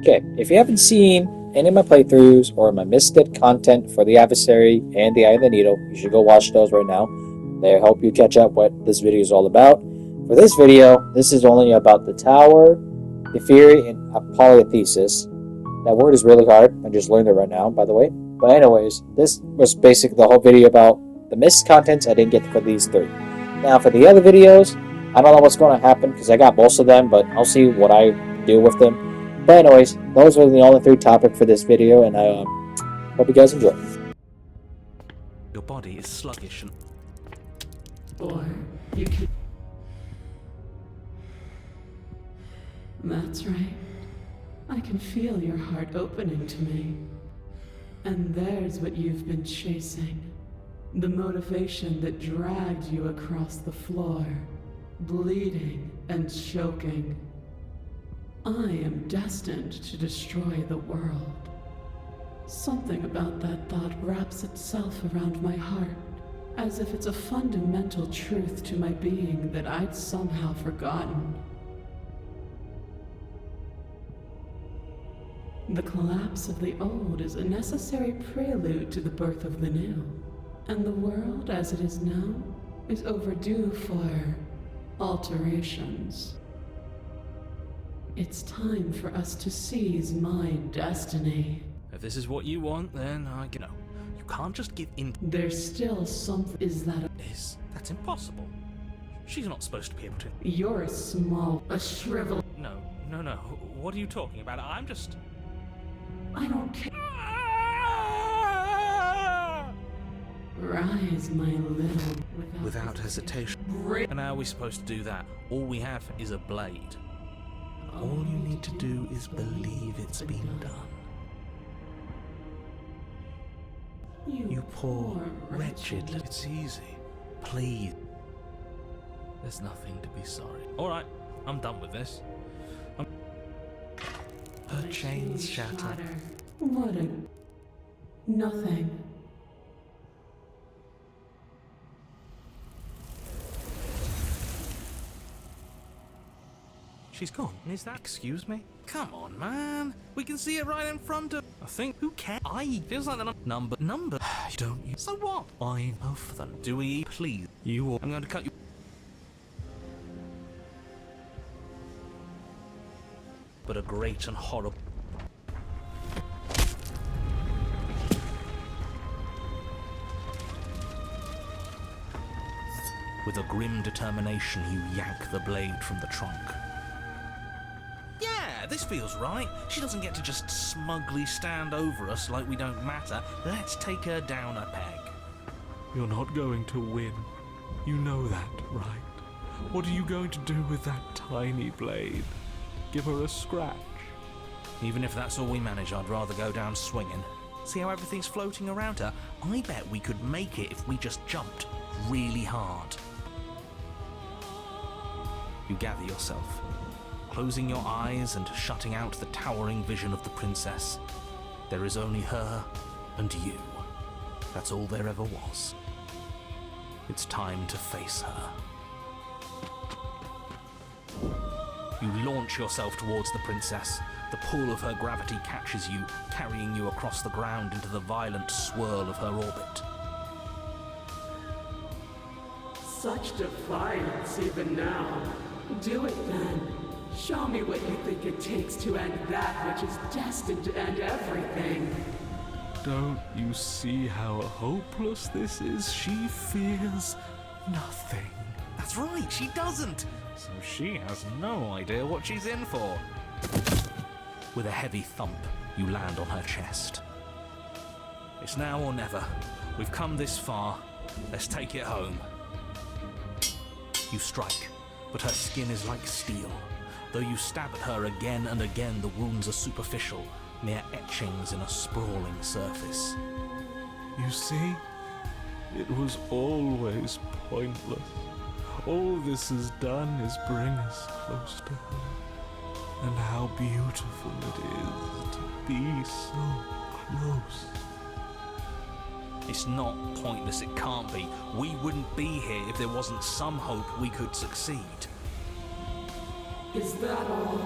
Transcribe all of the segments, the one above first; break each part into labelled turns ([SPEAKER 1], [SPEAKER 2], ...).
[SPEAKER 1] Okay, if you haven't seen any of my playthroughs or my misted content for the Adversary and the Eye of the Needle, you should go watch those right now. They help you catch up what this video is all about. For this video, this is only about the Tower, the Fury, and Apotheosis. That word is really hard. I just learned it right now, by the way. But anyways, this was basically the whole video about the missed contents I didn't get for these three. Now, for the other videos, I don't know what's going to happen because I got most of them, but I'll see what I do with them. But anyways, those are the only three topics for this video, and I hope you guys enjoy.
[SPEAKER 2] Your body is sluggish and...
[SPEAKER 3] Or you can... That's right. I can feel your heart opening to me. And there's what you've been chasing. The motivation that dragged you across the floor, bleeding and choking. I am destined to destroy the world. Something about that thought wraps itself around my heart, as if it's a fundamental truth to my being that I'd somehow forgotten. The collapse of the old is a necessary prelude to the birth of the new, and the world as it is now is overdue for alterations. It's time for us to seize my destiny.
[SPEAKER 2] If this is what you want, then you can't just give in.
[SPEAKER 3] There's still something. Is that
[SPEAKER 2] That's impossible. She's not supposed to be able to.
[SPEAKER 3] You're a shriveled.
[SPEAKER 2] No. What are you talking about? I'm just...
[SPEAKER 3] I don't care. Rise, my little.
[SPEAKER 2] Without hesitation. And how are we supposed to do that? All we have is a blade. All you need to do is believe it's been done. You poor, wretched little... It's easy. Please. There's nothing to be sorry. Alright, I'm done with this. Her chains shatter.
[SPEAKER 3] What a... Nothing.
[SPEAKER 2] She's gone. Is that... Excuse me? Come on, man. We can see it right in front of... I think... Who cares? Feels like the number... Don't you... So what? I know for them. Do we... Please. You will... I'm going to cut you... But a great and horrible... With a grim determination, you yank the blade from the trunk. Yeah, this feels right. She doesn't get to just smugly stand over us like we don't matter. Let's take her down a peg.
[SPEAKER 4] You're not going to win. You know that, right? What are you going to do with that tiny blade? Give her a scratch?
[SPEAKER 2] Even if that's all we manage, I'd rather go down swinging. See how everything's floating around her? I bet we could make it if we just jumped really hard. You gather yourself, closing your eyes and shutting out the towering vision of the princess. There is only her and you. That's all there ever was. It's time to face her. You launch yourself towards the princess. The pull of her gravity catches you, carrying you across the ground into the violent swirl of her orbit.
[SPEAKER 3] Such defiance even now. Do it then. Show me what you think it takes to end that which is destined to end everything.
[SPEAKER 4] Don't you see how hopeless this is? She fears nothing.
[SPEAKER 2] That's right, she doesn't. So she has no idea what she's in for. With a heavy thump, you land on her chest. It's now or never. We've come this far. Let's take it home. You strike, but her skin is like steel. Though you stab at her again and again, the wounds are superficial, mere etchings in a sprawling surface.
[SPEAKER 4] You see? It was always pointless. All this has done is bring us close to her. And how beautiful it is to be so close.
[SPEAKER 2] It's not pointless, it can't be. We wouldn't be here if there wasn't some hope we could succeed.
[SPEAKER 3] Is that all?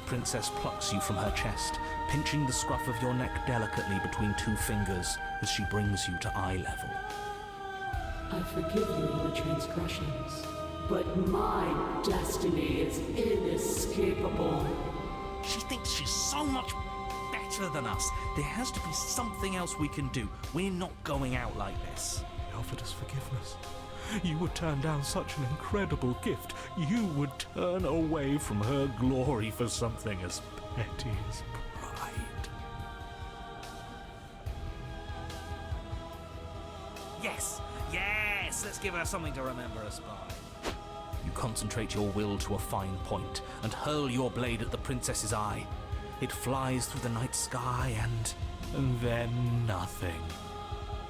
[SPEAKER 2] princess plucks you from her chest, pinching the scruff of your neck delicately between two fingers as she brings you to eye level.
[SPEAKER 3] I forgive you your transgressions, but my destiny is inescapable.
[SPEAKER 2] She thinks she's so much better than us. There has to be something else we can do. We're not going out like this.
[SPEAKER 4] He offered us forgiveness. You would turn down such an incredible gift. You would turn away from her glory for something as petty as pride.
[SPEAKER 2] Yes! Yes! Let's give her something to remember us by. You concentrate your will to a fine point and hurl your blade at the princess's eye. It flies through the night sky
[SPEAKER 4] And then nothing.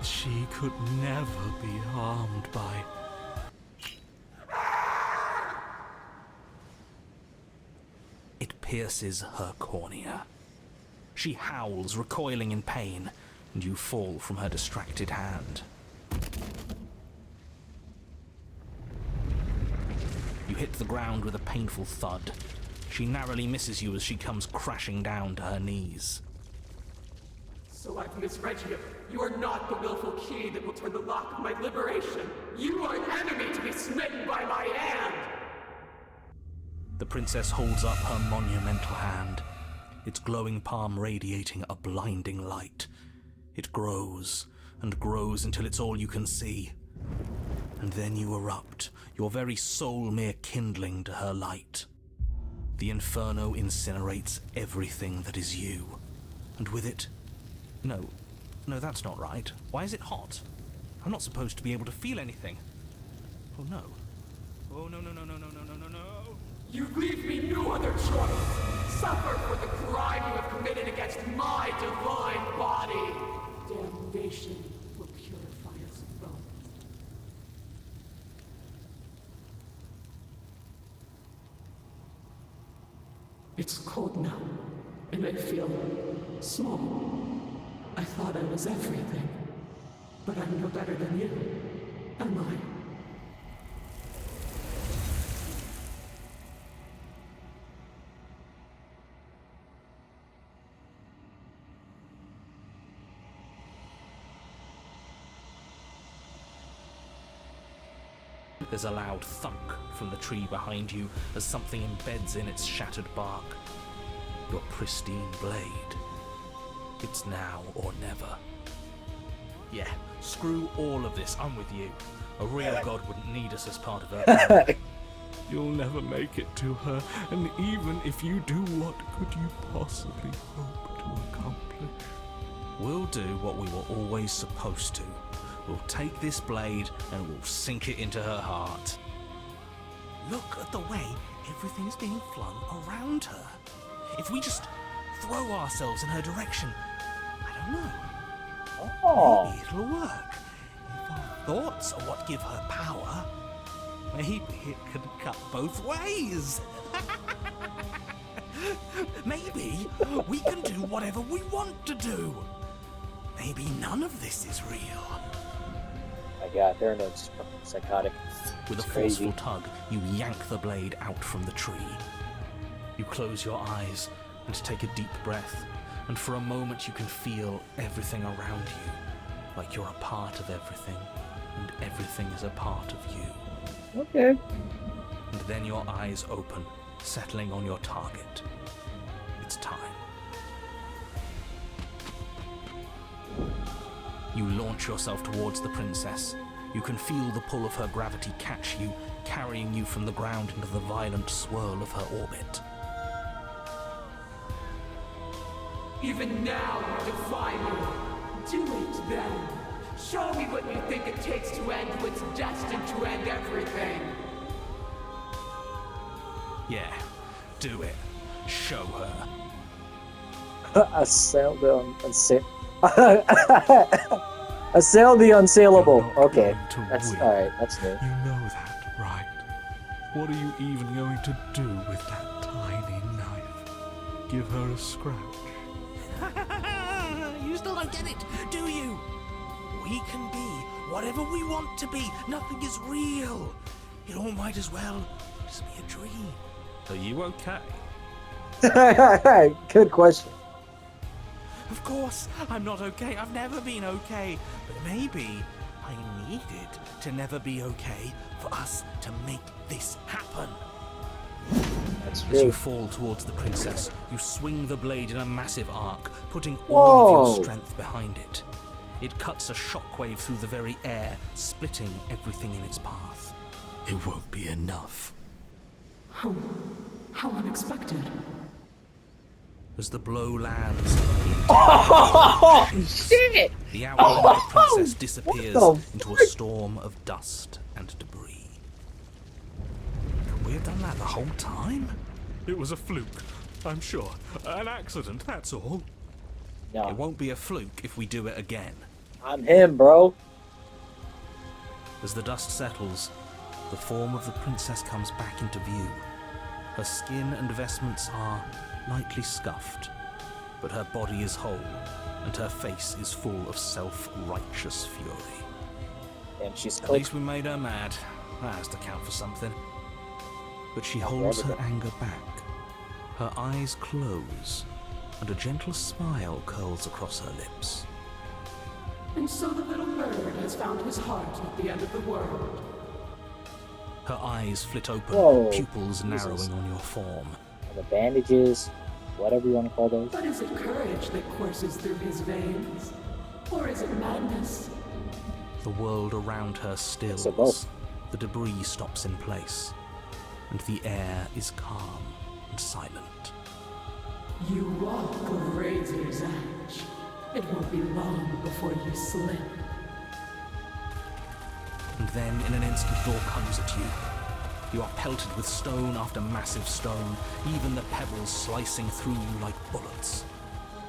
[SPEAKER 4] She could never be harmed by...
[SPEAKER 2] It pierces her cornea. She howls, recoiling in pain, and you fall from her distracted hand. You hit the ground with a painful thud. She narrowly misses you as she comes crashing down to her knees.
[SPEAKER 3] So I've misread you. You are not the willful key that will turn the lock of my liberation. You are an enemy to be smitten by my hand.
[SPEAKER 2] The princess holds up her monumental hand, its glowing palm radiating a blinding light. It grows and grows until it's all you can see. And then you erupt, your very soul mere kindling to her light. The inferno incinerates everything that is you, and with it... No, that's not right. Why is it hot? I'm not supposed to be able to feel anything. Oh no. Oh no.
[SPEAKER 3] You leave me no other choice. Suffer for the crime you have committed against my divine body. Damnation will purify us both. It's cold now, and I feel small. I thought I was everything, but I'm no better than you, am I?
[SPEAKER 2] There's a loud thunk from the tree behind you as something embeds in its shattered bark. Your pristine blade. It's now or never. Yeah, screw all of this, I'm with you. A real god wouldn't need us as part of her plan.
[SPEAKER 4] You'll never make it to her, and even if you do, what could you possibly hope to accomplish?
[SPEAKER 2] We'll do what we were always supposed to. We'll take this blade and we'll sink it into her heart. Look at the way everything's being flung around her. If we just throw ourselves in her direction, I don't know.
[SPEAKER 1] Oh.
[SPEAKER 2] Maybe it'll work. If our thoughts are what give her power, maybe it can cut both ways. Maybe we can do whatever we want to do. Maybe none of this is real.
[SPEAKER 1] My God, they're no psychotic.
[SPEAKER 2] With a
[SPEAKER 1] It's crazy.
[SPEAKER 2] forceful tug, you yank the blade out from the tree. You close your eyes and take a deep breath, and for a moment you can feel everything around you, like you're a part of everything, and everything is a part of you.
[SPEAKER 1] Okay.
[SPEAKER 2] And then your eyes open, settling on your target. It's time. You launch yourself towards the princess. You can feel the pull of her gravity catch you, carrying you from the ground into the violent swirl of her orbit.
[SPEAKER 3] Even now you defy me. Do it then. Show me what you think it takes to end what's destined to end everything.
[SPEAKER 2] Yeah, do it. Show her.
[SPEAKER 1] Assail the Assail the unsaleable.
[SPEAKER 4] You're not
[SPEAKER 1] Okay,
[SPEAKER 4] going to
[SPEAKER 1] that's
[SPEAKER 4] win.
[SPEAKER 1] all right. That's new.
[SPEAKER 4] You know that, right? What are you even going to do with that tiny knife? Give her a scratch?
[SPEAKER 2] You still don't get it, do you? We can be whatever we want to be. Nothing is real. It all might as well just be a dream.
[SPEAKER 4] Are you okay?
[SPEAKER 1] Good question.
[SPEAKER 2] Of course, I'm not okay. I've never been okay. But maybe I needed to never be okay for us to make this happen.
[SPEAKER 1] That's
[SPEAKER 2] As you
[SPEAKER 1] true.
[SPEAKER 2] fall towards the princess, you swing the blade in a massive arc, putting all of
[SPEAKER 1] Whoa.
[SPEAKER 2] your strength behind it. It cuts a shockwave through the very air, splitting everything in its path. It won't be enough.
[SPEAKER 3] How unexpected.
[SPEAKER 2] As the blow lands,
[SPEAKER 1] Oh, shit!
[SPEAKER 2] the outline of the princess disappears
[SPEAKER 1] What the
[SPEAKER 2] into a
[SPEAKER 1] frick?
[SPEAKER 2] storm of dust and debris. Could we have done that the whole time?
[SPEAKER 4] It was a fluke, I'm sure. An accident, that's all.
[SPEAKER 2] It
[SPEAKER 1] No,
[SPEAKER 2] won't be a fluke if we do it again.
[SPEAKER 1] I'm him, bro.
[SPEAKER 2] As the dust settles, the form of the princess comes back into view. Her skin and vestments are lightly scuffed, but her body is whole, and her face is full of self-righteous fury.
[SPEAKER 1] And she's
[SPEAKER 2] At
[SPEAKER 1] click.
[SPEAKER 2] least we made her mad. That has to count for something. But she
[SPEAKER 1] Not for
[SPEAKER 2] holds her
[SPEAKER 1] everything.
[SPEAKER 2] anger back. Her eyes close, and a gentle smile curls across her lips.
[SPEAKER 3] And so the little bird has found his heart at the end of the world.
[SPEAKER 2] Her eyes flit open,
[SPEAKER 1] Whoa,
[SPEAKER 2] pupils
[SPEAKER 1] Jesus.
[SPEAKER 2] narrowing on your form.
[SPEAKER 1] And the bandages, whatever you want to call those.
[SPEAKER 3] But is it courage that courses through his veins? Or is it madness?
[SPEAKER 2] The world around her stills.
[SPEAKER 1] So both.
[SPEAKER 2] The debris stops in place, and the air is calm and silent.
[SPEAKER 3] You walk a razor's edge. It won't be long before you slip.
[SPEAKER 2] And then, in an instant, the door comes at you. You are pelted with stone after massive stone, even the pebbles slicing through you like bullets.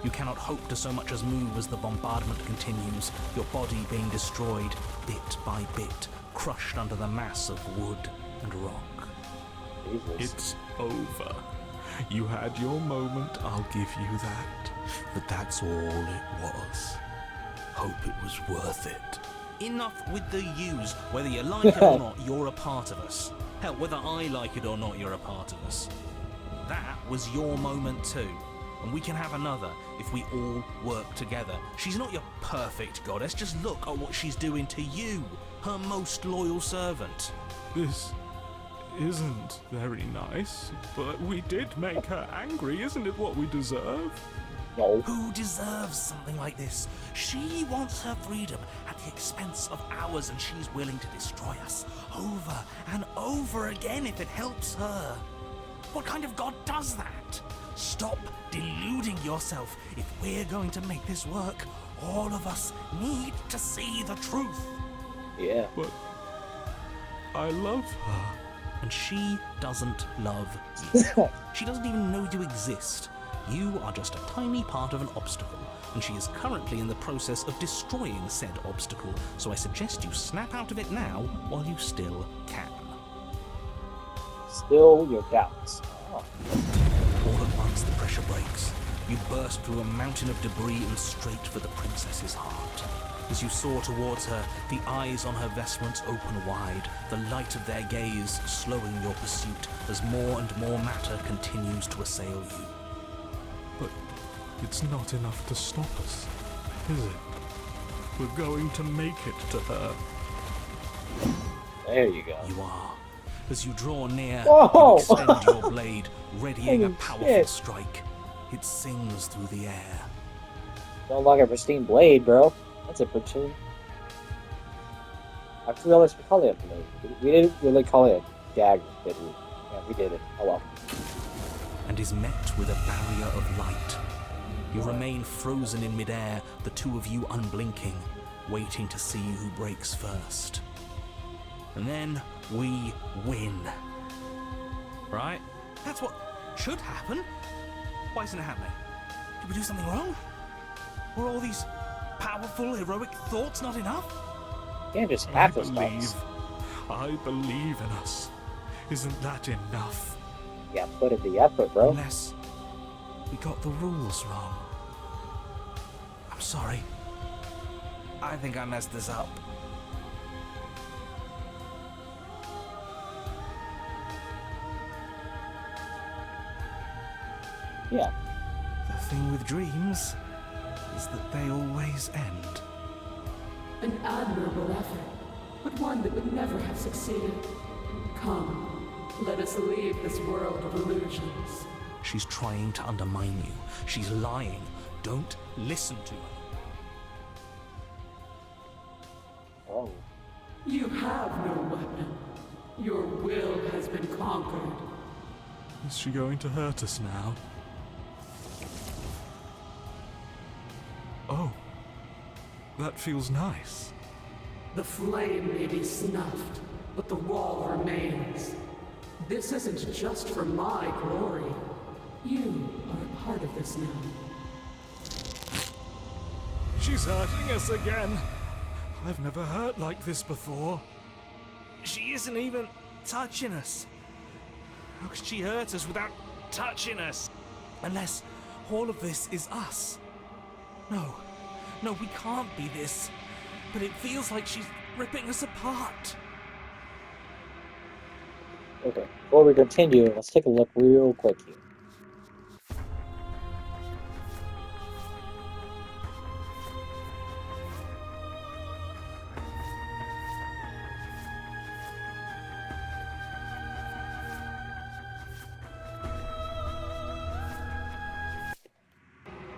[SPEAKER 2] You cannot hope to so much as move as the bombardment continues, your body being destroyed bit by bit, crushed under the mass of wood and rock.
[SPEAKER 1] Jesus.
[SPEAKER 4] It's over. You had your moment, I'll give you that. But that's all it was. Hope it was worth it.
[SPEAKER 2] Enough with the yous. Whether you like it or not, you're a part of us. Hell, whether I like it or not, you're a part of us. That was your moment too. And we can have another if we all work together. She's not your perfect goddess, just look at what she's doing to you, her most loyal servant.
[SPEAKER 4] This isn't very nice, but we did make her angry. Isn't it what we deserve?
[SPEAKER 1] No.
[SPEAKER 2] Who deserves something like this? She wants her freedom at the expense of ours, and she's willing to destroy us over and over again if it helps her. What kind of god does that? Stop deluding yourself. If we're going to make this work, all of us need to see the truth.
[SPEAKER 1] Yeah.
[SPEAKER 4] But I love her.
[SPEAKER 2] And she doesn't love you. She doesn't even know you exist. You are just a tiny part of an obstacle, and she is currently in the process of destroying said obstacle, so I suggest you snap out of it now while you still can.
[SPEAKER 1] Still your doubts. Oh.
[SPEAKER 2] All at once the pressure breaks. You burst through a mountain of debris and straight for the princess's heart. As you soar towards her, the eyes on her vestments open wide, the light of their gaze slowing your pursuit as more and more matter continues to assail you.
[SPEAKER 4] But it's not enough to stop us, is it? We're going to make it to her.
[SPEAKER 1] There you go.
[SPEAKER 2] You are. As you draw near,
[SPEAKER 1] Whoa!
[SPEAKER 2] you extend your blade, readying a
[SPEAKER 1] Holy
[SPEAKER 2] powerful
[SPEAKER 1] shit.
[SPEAKER 2] strike. It sings through the air.
[SPEAKER 1] Don't look a pristine blade, bro. That's a pristine. I just realized we call it a blade. We didn't really call it a dagger, did we? Yeah, we did it. Oh well.
[SPEAKER 2] And is met with a barrier of light. You remain frozen in midair, the two of you unblinking, waiting to see who breaks first. And then we win. Right? That's what should happen. Why isn't it happening? Did we do something wrong? Were all these powerful, heroic thoughts not enough?
[SPEAKER 1] You can't just
[SPEAKER 4] I
[SPEAKER 1] have those
[SPEAKER 4] believe.
[SPEAKER 1] thoughts.
[SPEAKER 4] I believe in us. Isn't that enough?
[SPEAKER 1] Yeah, put in the effort, bro.
[SPEAKER 2] Unless we got the rules wrong. I'm sorry. I think I messed this up.
[SPEAKER 1] Yeah.
[SPEAKER 2] The thing with dreams is that they always end.
[SPEAKER 3] An admirable effort, but one that would never have succeeded. Come, let us leave this world of illusions.
[SPEAKER 2] She's trying to undermine you. She's lying. Don't listen to her.
[SPEAKER 1] Oh.
[SPEAKER 3] You have no weapon. Your will has been conquered.
[SPEAKER 4] Is she going to hurt us now? Oh. That feels nice.
[SPEAKER 3] The flame may be snuffed, but the wall remains. This isn't just for my glory. You are a part of this now.
[SPEAKER 4] She's hurting us again. I've never hurt like this before.
[SPEAKER 2] She isn't even touching us. How could she hurt us without touching us? Unless all of this is us. No, we can't be this. But it feels like she's ripping us apart.
[SPEAKER 1] Okay, before we continue, let's take a look real quick here.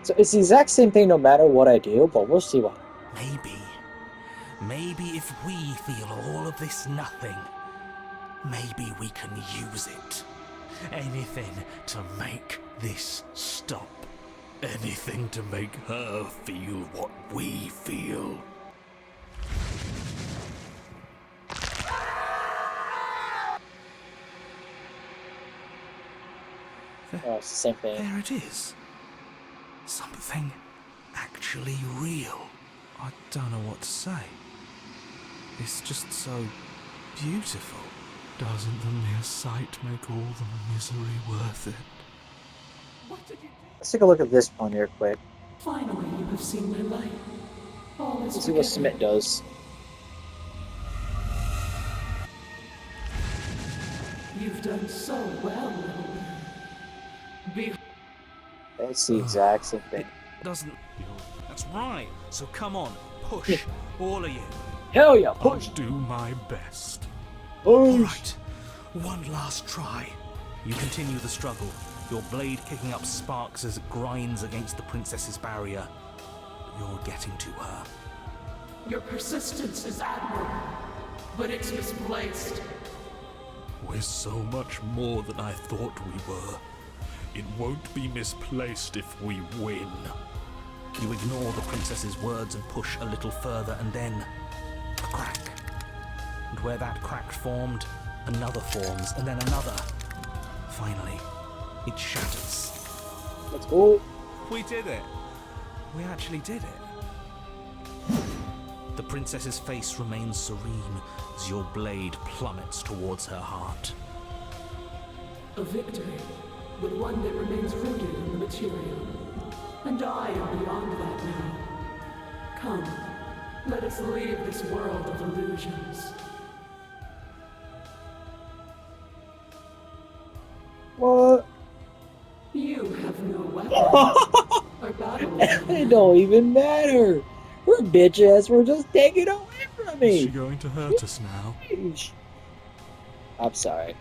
[SPEAKER 1] So it's the exact same thing no matter what I do, but we'll see what.
[SPEAKER 2] Maybe if we feel all of this nothing, maybe we can use it. Anything to make this stop. Anything to make her feel what we feel.
[SPEAKER 1] Oh, it's the same thing.
[SPEAKER 2] There it is. Something actually real. I don't know what to say. It's just so beautiful.
[SPEAKER 4] Doesn't the mere sight make all the misery worth it?
[SPEAKER 3] What did you do?
[SPEAKER 1] Let's take a look at this one here quick.
[SPEAKER 3] Finally, you have seen my light. All is
[SPEAKER 1] Let's see what
[SPEAKER 3] forgiven.
[SPEAKER 1] Smith does.
[SPEAKER 3] You've done so well, little one. Be
[SPEAKER 1] It's the exact same thing.
[SPEAKER 2] Doesn't. That's right. So come on, push, all of you.
[SPEAKER 1] Hell yeah,
[SPEAKER 4] I'll
[SPEAKER 1] push!
[SPEAKER 4] do my best.
[SPEAKER 2] All right, one last try. You continue the struggle, your blade kicking up sparks as it grinds against the princess's barrier. You're getting to her.
[SPEAKER 3] Your persistence is admirable, but it's misplaced.
[SPEAKER 4] We're so much more than I thought we were. It won't be misplaced if we win.
[SPEAKER 2] You ignore the princess's words and push a little further, and then a crack. And where that crack formed, another forms, and then another. Finally, it shatters.
[SPEAKER 1] Let's go.
[SPEAKER 2] We did it. We actually did it. The princess's face remains serene as your blade plummets towards her heart.
[SPEAKER 3] A victory, but one that remains rooted in the material. And I am beyond that now. Come, let us leave this world of illusions.
[SPEAKER 1] What?
[SPEAKER 3] You have no weapon. Our battle is
[SPEAKER 1] It don't even matter. We're bitches. We're just taking away from
[SPEAKER 4] Is she
[SPEAKER 1] me.
[SPEAKER 4] going to hurt us now?
[SPEAKER 1] Sheesh. I'm sorry.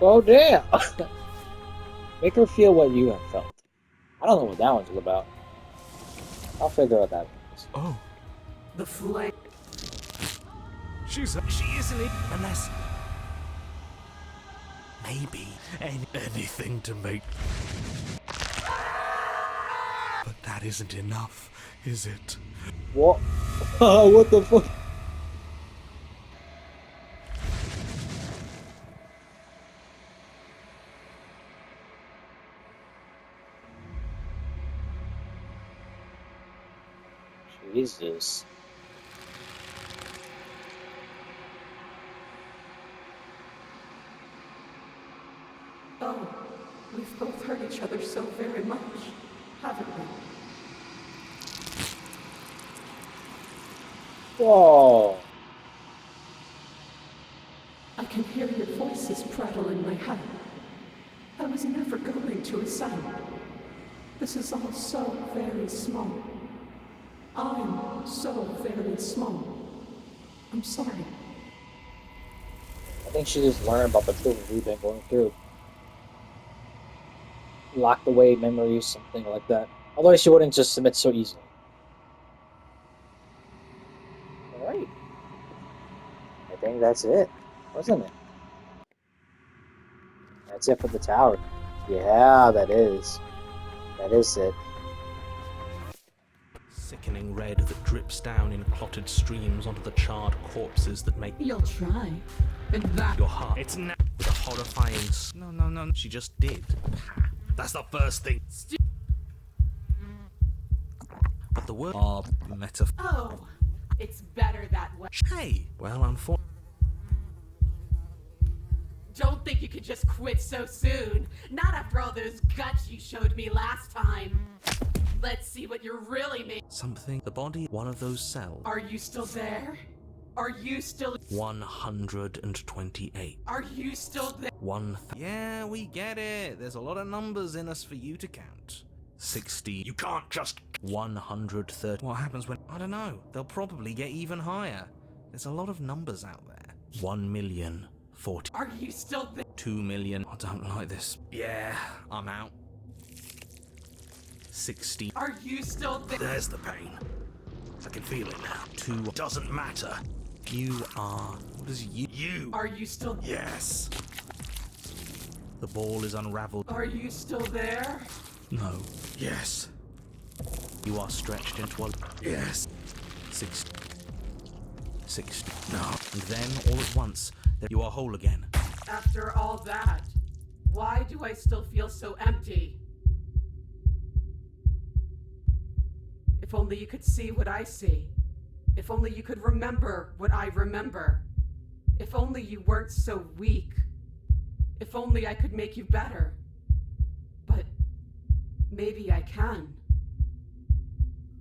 [SPEAKER 1] Oh damn! Make her feel what you have felt. I don't know what that one's all about. I'll figure out that one is.
[SPEAKER 4] Oh,
[SPEAKER 3] the flame.
[SPEAKER 2] She isn't it unless maybe anything to make.
[SPEAKER 4] but that isn't enough, is it?
[SPEAKER 1] What? What the fuck? Jesus.
[SPEAKER 3] Oh, we've both hurt each other so very much, haven't we?
[SPEAKER 1] Whoa.
[SPEAKER 3] I can hear your voices prattle in my head. I was never going to ascend. This is all so very small. I'm so very small. I'm sorry.
[SPEAKER 1] I think she just learned about the truth we've been going through. Locked away memories, something like that. Otherwise, she wouldn't just submit so easily. Alright. I think that's it, wasn't it? That's it for the tower. Yeah, that is. That is it.
[SPEAKER 2] Sickening red that drips down in clotted streams onto the charred corpses that make
[SPEAKER 3] You'll try. And that.
[SPEAKER 2] your heart. It's now with a horrifying. No. She just did. That's the first thing. But the word are metaphor.
[SPEAKER 3] Oh, it's better that way.
[SPEAKER 2] Hey, well, unfortunately.
[SPEAKER 3] Don't think you could just quit so soon. Not after all those guts you showed me last time. Let's see what you're really made.
[SPEAKER 2] Something. The body, one of those cells.
[SPEAKER 3] Are you still there? Are you still...
[SPEAKER 2] 128.
[SPEAKER 3] Are you still there?
[SPEAKER 2] Yeah, we get it. There's a lot of numbers in us for you to count. 60. You can't just... 130. What happens when... I don't know. They'll probably get even higher. There's a lot of numbers out there. 1,040,000.
[SPEAKER 3] Are you still there?
[SPEAKER 2] 2,000,000. I don't like this. Yeah, I'm out. 60.
[SPEAKER 3] Are you still there?
[SPEAKER 2] There's the pain. I can feel it now. 2 doesn't matter. You are... What is you? You!
[SPEAKER 3] Are you still...
[SPEAKER 2] Yes. The ball is unraveled.
[SPEAKER 3] Are you still there?
[SPEAKER 2] No. Yes. You are stretched into a... Yes. 60. 60. No. And then, all at once, you are whole again.
[SPEAKER 3] After all that, why do I still feel so empty? If only you could see what I see. If only you could remember what I remember. If only you weren't so weak. If only I could make you better. But maybe I can.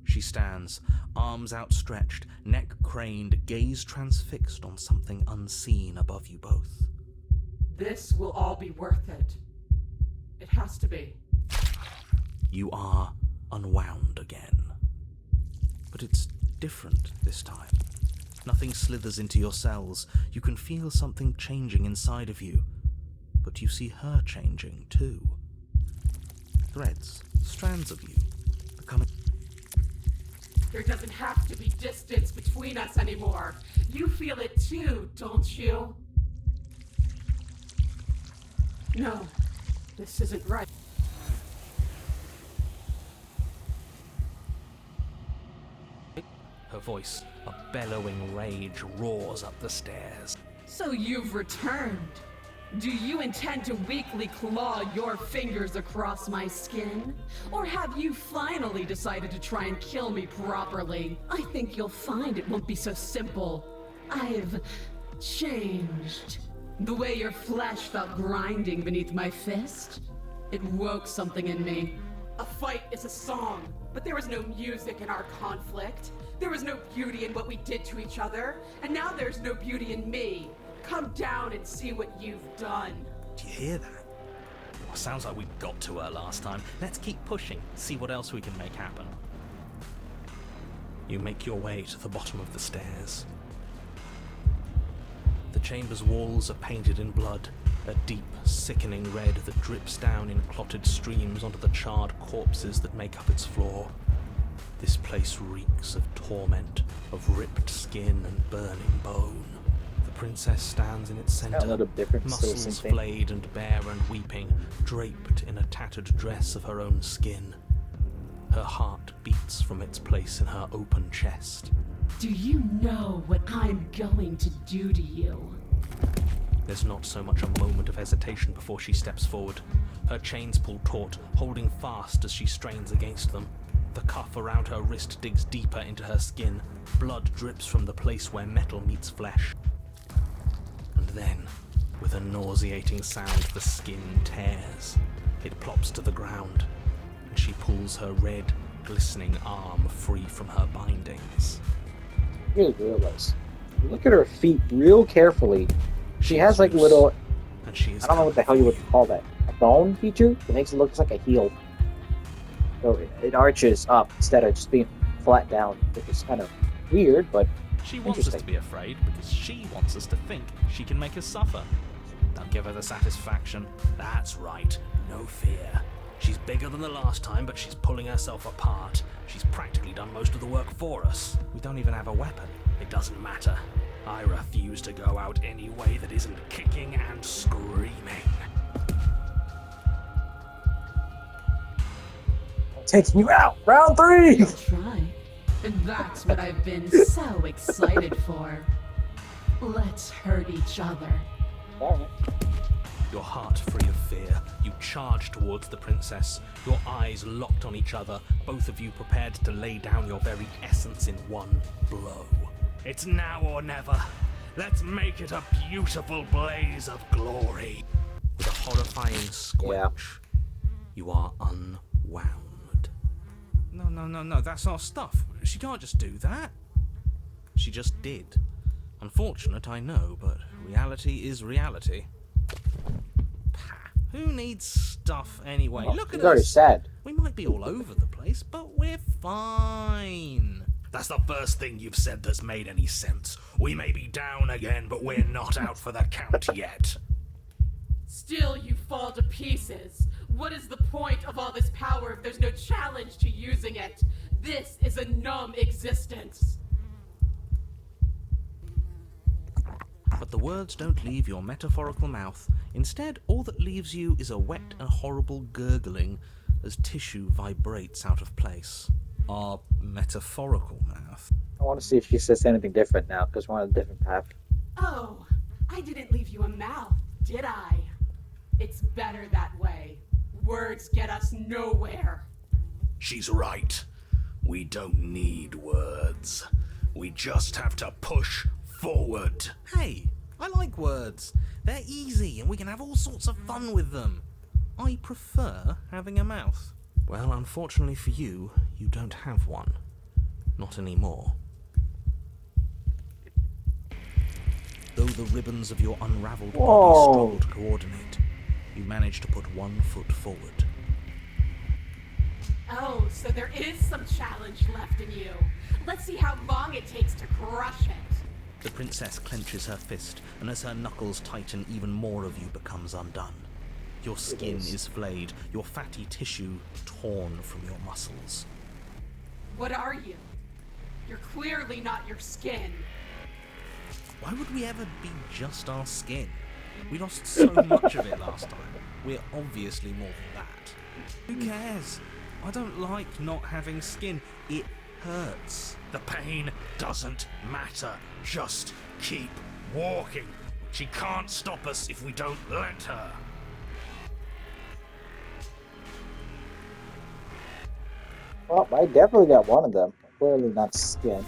[SPEAKER 2] She stands, arms outstretched, neck craned, gaze transfixed on something unseen above you both.
[SPEAKER 3] This will all be worth it. It has to be.
[SPEAKER 2] You are unwound again. But it's different this time. Nothing slithers into your cells. You can feel something changing inside of you. But you see her changing too. Threads, strands of you, becoming...
[SPEAKER 3] There doesn't have to be distance between us anymore. You feel it too, don't you? No, this isn't right.
[SPEAKER 2] Her voice, a bellowing rage, roars up the stairs.
[SPEAKER 3] So you've returned. Do you intend to weakly claw your fingers across my skin? Or have you finally decided to try and kill me properly? I think you'll find it won't be so simple. I've changed. The way your flesh felt grinding beneath my fist, it woke something in me. A fight is a song, but there was no music in our conflict. There was no beauty in what we did to each other, and now there's no beauty in me. Come down and see what you've done.
[SPEAKER 2] Do you hear that? Well, sounds like we got to her last time. Let's keep pushing, see what else we can make happen. You make your way to the bottom of the stairs. The chamber's walls are painted in blood, a deep, sickening red that drips down in clotted streams onto the charred corpses that make up its floor. This place reeks of torment, of ripped skin and burning bone. The princess stands in its center, muscles flayed and bare and weeping, draped in a tattered dress of her own skin. Her heart beats from its place in her open chest.
[SPEAKER 3] Do you know what I'm going to do to you?
[SPEAKER 2] There's not so much a moment of hesitation before she steps forward. Her chains pull taut, holding fast as she strains against them. The cuff around her wrist digs deeper into her skin. Blood drips from the place where metal meets flesh. And then, with a nauseating sound, the skin tears. It plops to the ground, and she pulls her red, glistening arm free from her bindings.
[SPEAKER 1] You really realize. Look at her feet real carefully. She has like little...
[SPEAKER 2] And she is
[SPEAKER 1] I don't know what the hell you would call that. bone feature that makes it look like a heel. So it arches up instead of just being flat down, which is kind of weird, but
[SPEAKER 2] She wants us to
[SPEAKER 1] interesting.
[SPEAKER 2] be afraid because she wants us to think she can make us suffer. Don't give her the satisfaction. That's right, no fear. She's bigger than the last time, but she's pulling herself apart. She's practically done most of the work for us. We don't even have a weapon. It doesn't matter. I refuse to go out any way that isn't kicking and screaming.
[SPEAKER 1] Taking you out! Round 3!
[SPEAKER 3] You'll try. And that's what I've been so excited for. Let's hurt each other.
[SPEAKER 1] Alright.
[SPEAKER 2] Your heart free of fear, you charge towards the princess, your eyes locked on each other, both of you prepared to lay down your very essence in one blow. It's now or never. Let's make it a beautiful blaze of glory. With a horrifying squelch, you are unwound. No, that's our stuff. She can't just do that. She just did. Unfortunate, I know, but reality is reality. Pah, who needs stuff anyway?
[SPEAKER 1] Oh,
[SPEAKER 2] Look at
[SPEAKER 1] he's already
[SPEAKER 2] us.
[SPEAKER 1] sad.
[SPEAKER 2] We might be all over the place, but we're fine. That's the first thing you've said that's made any sense. We may be down again, but we're not out for the count yet.
[SPEAKER 3] Still, you fall to pieces. What is the point of all this power if there's no challenge to using it? This is a numb existence.
[SPEAKER 2] But the words don't leave your metaphorical mouth. Instead, all that leaves you is a wet and horrible gurgling as tissue vibrates out of place. Our metaphorical mouth.
[SPEAKER 1] I want to see if she says anything different now, because we're on a different path.
[SPEAKER 3] Oh, I didn't leave you a mouth, did I? It's better that way. Words get us nowhere.
[SPEAKER 2] She's right. We don't need words. We just have to push forward. Hey, I like words. They're easy and we can have all sorts of fun with them. I prefer having a mouth. Well, unfortunately for you, you don't have one. Not anymore. Though the ribbons of your unraveled body
[SPEAKER 1] Whoa.
[SPEAKER 2] struggle to coordinate, you manage to put one foot forward.
[SPEAKER 3] Oh, so there is some challenge left in you. Let's see how long it takes to crush it.
[SPEAKER 2] The princess clenches her fist, and as her knuckles tighten, even more of you becomes undone. Your skin is flayed, your fatty tissue torn from your muscles.
[SPEAKER 3] What are you? You're clearly not your skin.
[SPEAKER 2] Why would we ever be just our skin? We lost so much of it last time. We're obviously more than that. Who cares? I don't like not having skin. It hurts. The pain doesn't matter. Just keep walking. She can't stop us if we don't let her.
[SPEAKER 1] Well, I definitely got one of them. Clearly not skin.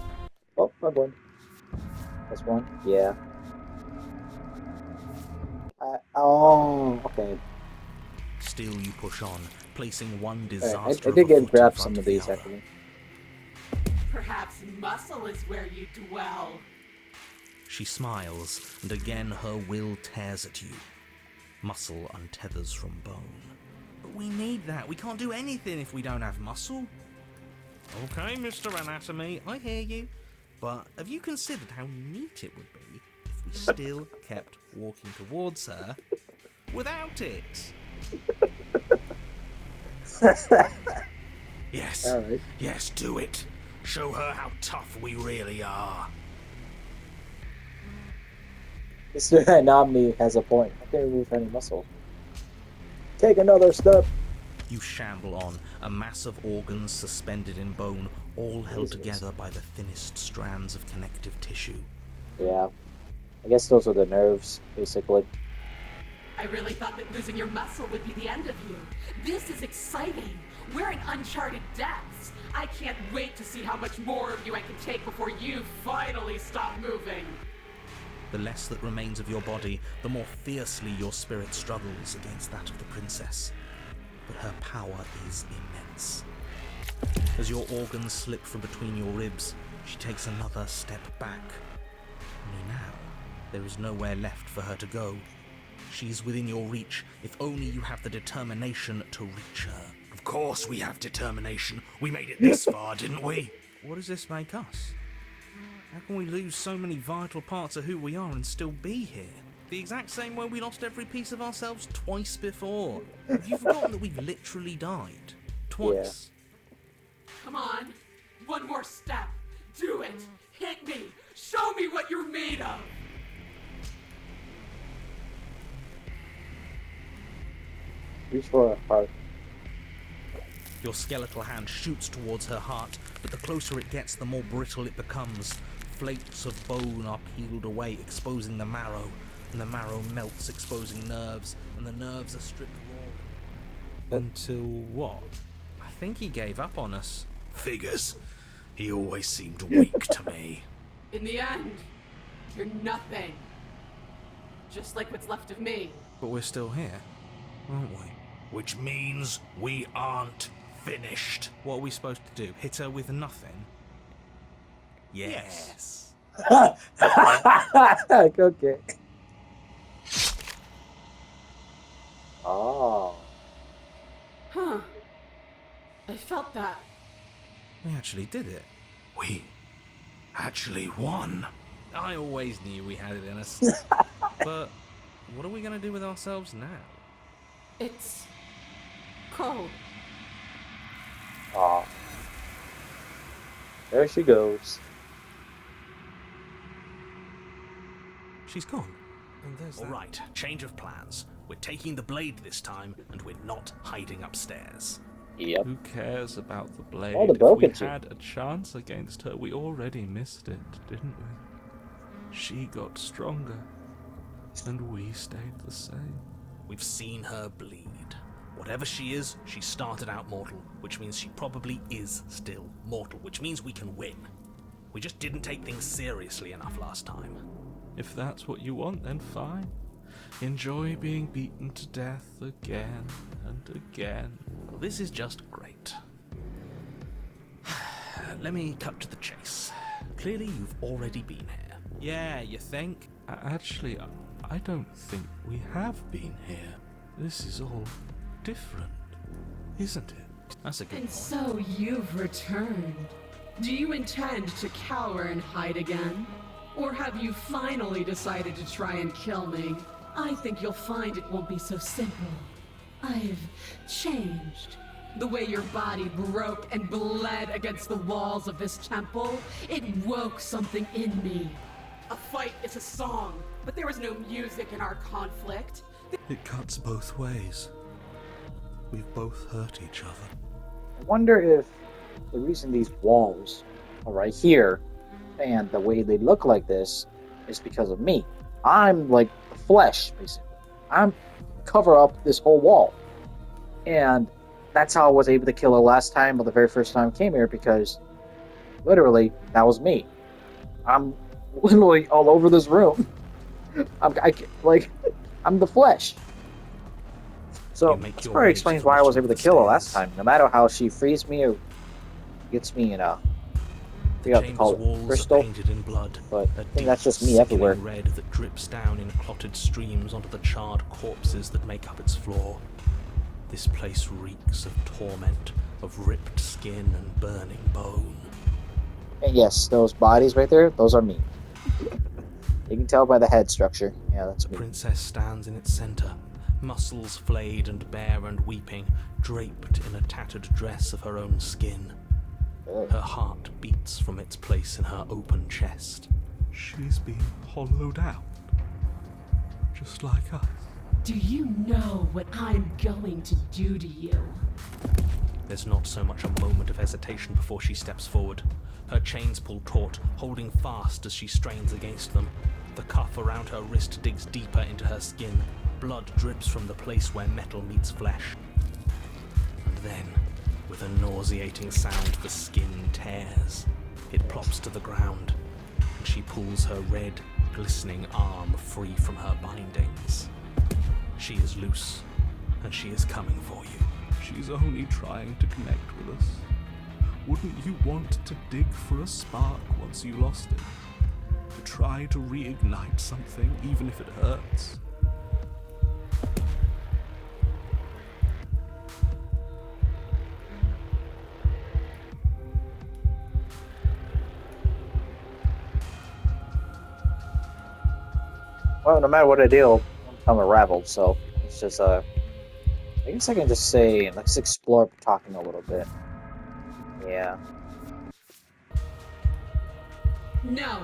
[SPEAKER 1] Oh, wrong one. This one? Yeah. Oh, okay.
[SPEAKER 2] Still you push on, placing one
[SPEAKER 1] Alright,
[SPEAKER 2] disaster
[SPEAKER 1] I
[SPEAKER 2] of
[SPEAKER 1] did
[SPEAKER 2] a
[SPEAKER 1] get
[SPEAKER 2] foot
[SPEAKER 1] grab
[SPEAKER 2] in
[SPEAKER 1] some
[SPEAKER 2] front
[SPEAKER 1] of
[SPEAKER 2] the
[SPEAKER 1] these
[SPEAKER 2] other.
[SPEAKER 1] actually.
[SPEAKER 3] Perhaps muscle is where you dwell.
[SPEAKER 2] She smiles, and again her will tears at you. Muscle untethers from bone. But we need that. We can't do anything if we don't have muscle. Okay, Mr. Anatomy, I hear you. But have you considered how neat it would be if we still kept walking towards her without it? Yes.
[SPEAKER 1] Alright.
[SPEAKER 2] Yes, do it. Show her how tough we really are.
[SPEAKER 1] Mr. Anomni has a point. I can't remove any muscle. Take another step.
[SPEAKER 2] You shamble on, a mass of organs suspended in bone, all held together by the thinnest strands of connective tissue.
[SPEAKER 1] Yeah. I guess those are the nerves, basically.
[SPEAKER 3] I really thought that losing your muscle would be the end of you. This is exciting. We're in uncharted depths. I can't wait to see how much more of you I can take before you finally stop moving.
[SPEAKER 2] The less that remains of your body, the more fiercely your spirit struggles against that of the princess. But her power is immense. As your organs slip from between your ribs, she takes another step back. Only now, there is nowhere left for her to go. She's within your reach, if only you have the determination to reach her. Of course we have determination. We made it this far, didn't we? What does this make us? How can we lose so many vital parts of who we are and still be here? The exact same way we lost every piece of ourselves twice before. Have you forgotten that we've literally died? Twice.
[SPEAKER 3] Come on, one more step. Do it. Hit me. Show me what you're made of.
[SPEAKER 1] Reach for her heart.
[SPEAKER 2] Your skeletal hand shoots towards her heart, but the closer it gets, the more brittle it becomes. Flakes of bone are peeled away, exposing the marrow, and the marrow melts, exposing nerves, and the nerves are stripped raw. Until what? I think he gave up on us. Figures. He always seemed weak to me.
[SPEAKER 3] In the end, you're nothing. Just like what's left of me.
[SPEAKER 2] But we're still here, aren't we? Which means we aren't finished. What are we supposed to do? Hit her with nothing? Yes.
[SPEAKER 1] Okay. Oh.
[SPEAKER 3] Huh. I felt that.
[SPEAKER 2] We actually did it. We actually won. I always knew we had it in us. But what are we going to do with ourselves now?
[SPEAKER 3] It's cold.
[SPEAKER 1] Oh. There she goes.
[SPEAKER 2] She's gone. And there's all right, change of plans. We're taking the blade this time, and we're not hiding upstairs.
[SPEAKER 1] Yep.
[SPEAKER 4] Who cares about the blade?
[SPEAKER 1] Oh, the
[SPEAKER 4] If
[SPEAKER 1] broken
[SPEAKER 4] we
[SPEAKER 1] team.
[SPEAKER 4] had a chance against her, we already missed it, didn't we? She got stronger, and we stayed the same.
[SPEAKER 2] We've seen her bleed. Whatever she is, she started out mortal, which means she probably is still mortal, which means we can win. We just didn't take things seriously enough last time.
[SPEAKER 4] If that's what you want, then fine. Enjoy being beaten to death again and again.
[SPEAKER 2] Well, this is just great. Let me cut to the chase. Clearly, you've already been here. Yeah, you think?
[SPEAKER 4] Actually, I don't think we have been here. This is all different, isn't it?
[SPEAKER 2] That's a good
[SPEAKER 3] And
[SPEAKER 2] point.
[SPEAKER 3] so you've returned. Do you intend to cower and hide again? Or have you finally decided to try and kill me? I think you'll find it won't be so simple. I've changed. The way your body broke and bled against the walls of this temple, it woke something in me. A fight is a song, but there was no music in our conflict.
[SPEAKER 4] It cuts both ways. We've both hurt each other.
[SPEAKER 1] I wonder if the reason these walls are right here and the way they look like this is because of me. I'm like the flesh, basically. I'm cover up this whole wall. And that's how I was able to kill her last time, or the very first time I came here, because literally, that was me. I'm literally all over this room. I'm the flesh. So
[SPEAKER 2] You make
[SPEAKER 1] this
[SPEAKER 2] your
[SPEAKER 1] probably
[SPEAKER 2] ways
[SPEAKER 1] explains
[SPEAKER 2] to
[SPEAKER 1] why I
[SPEAKER 2] the
[SPEAKER 1] was
[SPEAKER 2] top
[SPEAKER 1] able to
[SPEAKER 2] of the
[SPEAKER 1] kill her last
[SPEAKER 2] stairs.
[SPEAKER 1] time. No matter how she frees me or gets me in a... I forgot to
[SPEAKER 2] Chamber's
[SPEAKER 1] call it
[SPEAKER 2] walls
[SPEAKER 1] crystal.
[SPEAKER 2] are painted in blood.
[SPEAKER 1] But
[SPEAKER 2] A
[SPEAKER 1] I think
[SPEAKER 2] deep,
[SPEAKER 1] that's just me everywhere.
[SPEAKER 2] sickening red that drips down in clotted streams onto the charred corpses that make up its floor. This place reeks of torment, of ripped skin and burning bone.
[SPEAKER 1] And yes, those bodies right there, those are me. You can tell by the head structure. Yeah, that's
[SPEAKER 2] The
[SPEAKER 1] me.
[SPEAKER 2] princess stands in its center, muscles flayed and bare and weeping, draped in a tattered dress of her own skin.
[SPEAKER 1] Ugh.
[SPEAKER 2] Her heart beats from its place in her open chest.
[SPEAKER 4] She's been hollowed out. Just like us.
[SPEAKER 3] Do you know what I'm going to do to you?
[SPEAKER 2] There's not so much a moment of hesitation before she steps forward. Her chains pull taut, holding fast as she strains against them. The cuff around her wrist digs deeper into her skin. Blood drips from the place where metal meets flesh. And then, with a nauseating sound, the skin tears. It plops to the ground, and she pulls her red, glistening arm free from her bindings. She is loose, and she is coming for you.
[SPEAKER 4] She's only trying to connect with us. Wouldn't you want to dig for a spark once you lost it? To try to reignite something, even if it hurts?
[SPEAKER 1] Well, no matter what I do, I'm unraveled, so it's just, I guess I can just say, let's explore talking a little bit. Yeah.
[SPEAKER 3] No!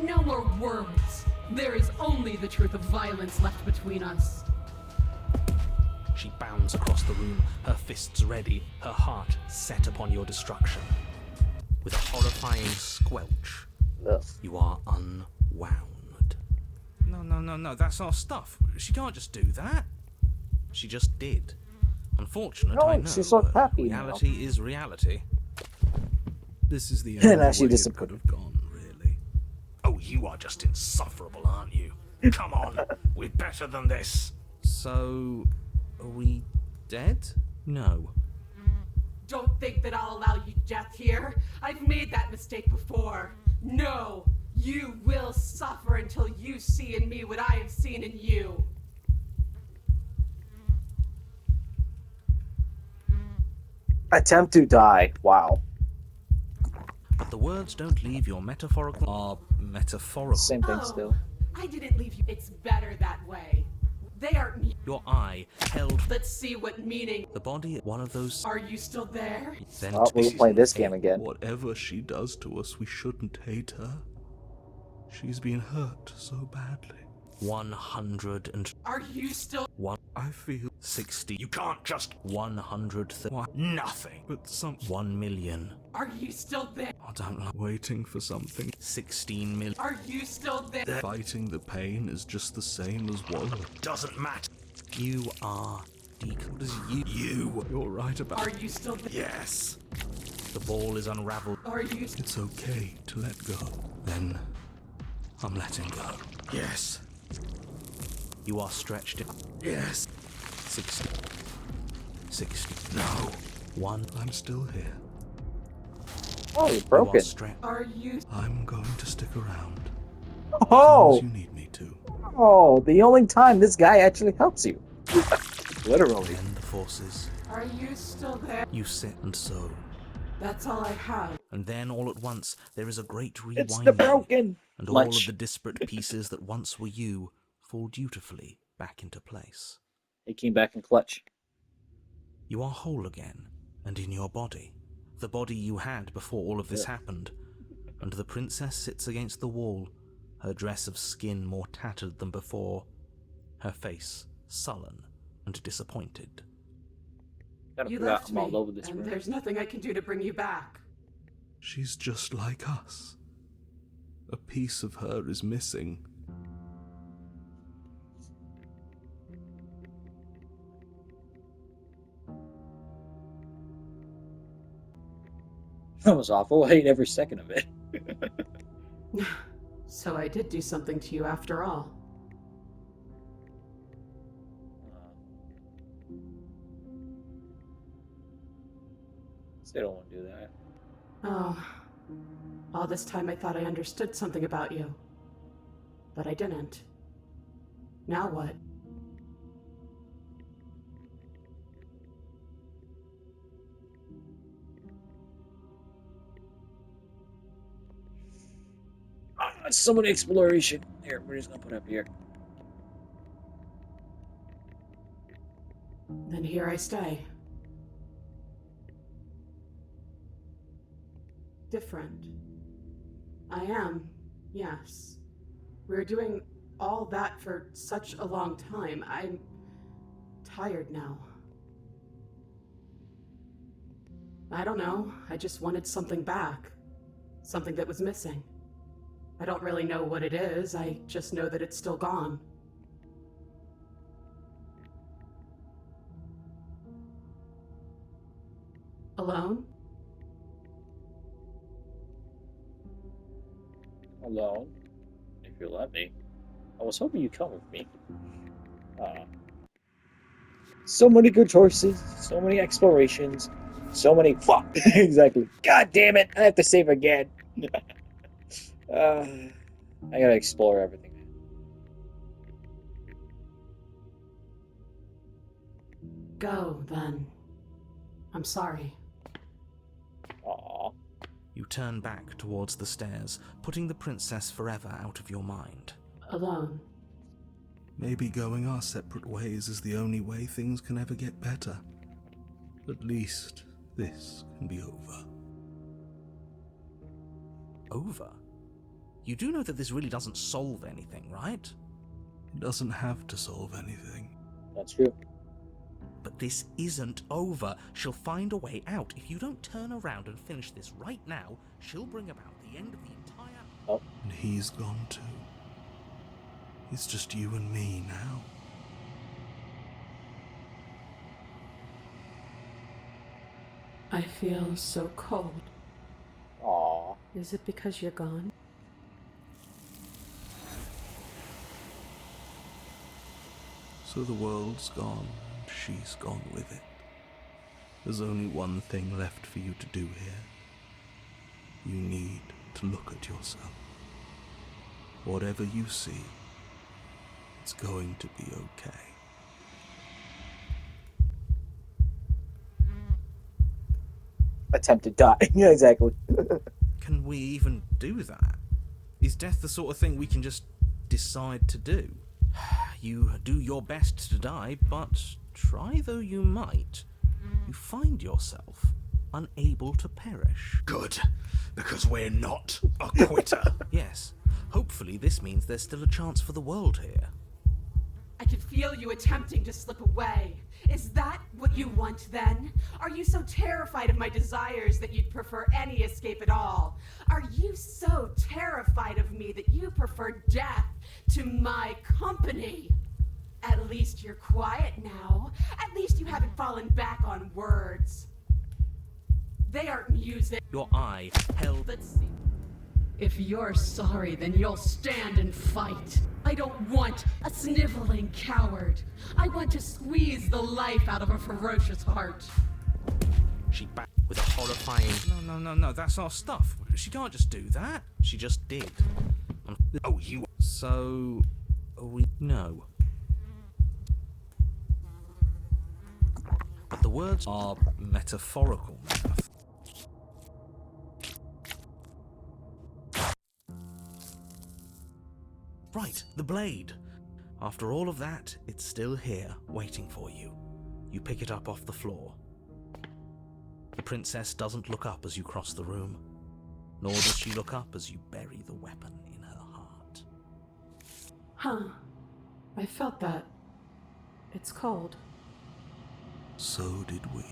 [SPEAKER 3] No more words! There is only the truth of violence left between us.
[SPEAKER 2] She bounds across the room, her fists ready, her heart set upon your destruction. With a horrifying squelch,
[SPEAKER 1] Ugh.
[SPEAKER 2] you are unwound. No, that's our stuff. She can't just do that. She just did. Unfortunate,
[SPEAKER 1] No,
[SPEAKER 2] I know,
[SPEAKER 1] she's so
[SPEAKER 2] but
[SPEAKER 1] happy
[SPEAKER 2] reality is reality.
[SPEAKER 4] This is the
[SPEAKER 1] And
[SPEAKER 4] only
[SPEAKER 1] actually
[SPEAKER 4] way it
[SPEAKER 1] disappointed.
[SPEAKER 4] could have gone, really.
[SPEAKER 2] Oh, you are just insufferable, aren't you? Come on, we're better than this. So, are we dead? No.
[SPEAKER 3] Don't think that I'll allow you death here. I've made that mistake before. No! You will suffer until you see in me what I have seen in you.
[SPEAKER 1] Attempt to die. Wow.
[SPEAKER 2] But the words don't leave your metaphorical.
[SPEAKER 1] Same thing still.
[SPEAKER 3] I didn't leave you. It's better that way. They aren't me.
[SPEAKER 2] Your eye held
[SPEAKER 3] Let's see what meaning.
[SPEAKER 2] the body, one of those.
[SPEAKER 3] Are you still there?
[SPEAKER 2] Then
[SPEAKER 1] Oh, we'll play this game again.
[SPEAKER 4] Whatever she does to us, we shouldn't hate her. She's been hurt so badly.
[SPEAKER 2] 100 and
[SPEAKER 3] Are you still?
[SPEAKER 4] I feel
[SPEAKER 2] 60. You can't just 100. Nothing.
[SPEAKER 4] but some
[SPEAKER 2] 1 million.
[SPEAKER 3] Are you still there?
[SPEAKER 4] I don't like waiting for something.
[SPEAKER 2] 16 million.
[SPEAKER 3] Are you still there?
[SPEAKER 4] Fighting the pain is just the same as war.
[SPEAKER 2] Doesn't matter. You are
[SPEAKER 4] What is you? You're right about.
[SPEAKER 3] Are you still there?
[SPEAKER 2] Yes. The ball is unraveled.
[SPEAKER 3] Are you?
[SPEAKER 4] It's okay to let go.
[SPEAKER 2] Then I'm letting go.
[SPEAKER 4] Yes.
[SPEAKER 2] You are stretched in.
[SPEAKER 4] Yes.
[SPEAKER 2] 60. 60.
[SPEAKER 4] No.
[SPEAKER 2] 1.
[SPEAKER 4] I'm still here.
[SPEAKER 1] Oh, you're
[SPEAKER 2] You are
[SPEAKER 1] broken.
[SPEAKER 2] stretched.
[SPEAKER 3] Are you?
[SPEAKER 4] I'm going to stick around.
[SPEAKER 1] Oh!
[SPEAKER 4] As long as you need me to.
[SPEAKER 1] Oh, the only time this guy actually helps you. Literally.
[SPEAKER 2] Then the forces.
[SPEAKER 3] Are you still there?
[SPEAKER 2] You sit and so.
[SPEAKER 3] That's all I have.
[SPEAKER 2] And then all at once there is a great rewinding.
[SPEAKER 1] It's the broken.
[SPEAKER 2] And all of
[SPEAKER 1] Lunch.
[SPEAKER 2] the disparate pieces that once were you fall dutifully back into place.
[SPEAKER 1] He came back in clutch.
[SPEAKER 2] You are whole again, and in your body. The body you had before all of this happened. And the princess sits against the wall, her dress of skin more tattered than before, her face sullen and disappointed.
[SPEAKER 1] Gotta
[SPEAKER 3] You
[SPEAKER 1] forgot
[SPEAKER 3] left
[SPEAKER 1] I'm
[SPEAKER 3] me,
[SPEAKER 1] all over this
[SPEAKER 3] and
[SPEAKER 1] room.
[SPEAKER 3] there's nothing I can do to bring you back.
[SPEAKER 4] She's just like us. A piece of her is missing.
[SPEAKER 1] That was awful. I hate every second of it.
[SPEAKER 3] So I did do something to you after all.
[SPEAKER 1] They don't want to do that.
[SPEAKER 3] Oh, all this time I thought I understood something about you. But I didn't. Now what?
[SPEAKER 1] So much exploration. Here, we're just gonna put it up here.
[SPEAKER 3] Then here I stay. Different. I am, yes. We're doing all that for such a long time. I'm tired now. I don't know. I just wanted something back. Something that was missing. I don't really know what it is. I just know that it's still gone. Alone?
[SPEAKER 1] Alone, if you let me. I was hoping you'd come with me. So many good choices, so many explorations, so many. Fuck! Exactly. God damn it! I have to save again. I gotta explore everything.
[SPEAKER 3] Go, then. I'm sorry.
[SPEAKER 1] Aww.
[SPEAKER 2] You turn back towards the stairs, putting the princess forever out of your mind.
[SPEAKER 3] Alone.
[SPEAKER 4] Maybe going our separate ways is the only way things can ever get better. At least this can be over.
[SPEAKER 2] Over? You do know that this really doesn't solve anything, right?
[SPEAKER 4] It doesn't have to solve anything.
[SPEAKER 1] That's true.
[SPEAKER 2] But this isn't over. She'll find a way out. If you don't turn around and finish this right now, she'll bring about the end of the entire...
[SPEAKER 1] Oh.
[SPEAKER 4] And he's gone too. It's just you and me now.
[SPEAKER 3] I feel so cold.
[SPEAKER 1] Aww.
[SPEAKER 3] Is it because you're gone?
[SPEAKER 4] So the world's gone, and she's gone with it. There's only one thing left for you to do here. You need to look at yourself. Whatever you see, it's going to be okay.
[SPEAKER 1] Attempted die. Yeah, exactly.
[SPEAKER 2] Can we even do that? Is death the sort of thing we can just decide to do? You do your best to die, but try though you might, you find yourself unable to perish.
[SPEAKER 5] Good, because we're not a quitter.
[SPEAKER 2] Yes, hopefully this means there's still a chance for the world here.
[SPEAKER 6] I can feel you attempting to slip away. Is that what you want then? Are you so terrified of my desires that you'd prefer any escape at all? Are you so terrified of me that you prefer death to my company? At least you're quiet now. At least you haven't fallen back on words. They aren't music.
[SPEAKER 2] Your eye held...
[SPEAKER 6] Let's see. If you're sorry, then you'll stand and fight. I don't want a sniveling coward. I want to squeeze the life out of a ferocious heart.
[SPEAKER 2] She backed with a horrifying... No, that's our stuff. She can't just do that. She just did.
[SPEAKER 5] Oh, you...
[SPEAKER 2] So... we... No. But the words are metaphorical, Mammoth. Right, the blade. After all of that, it's still here, waiting for you. You pick it up off the floor. The princess doesn't look up as you cross the room, nor does she look up as you bury the weapon in her heart.
[SPEAKER 3] Huh. I felt that. It's cold.
[SPEAKER 4] So did we.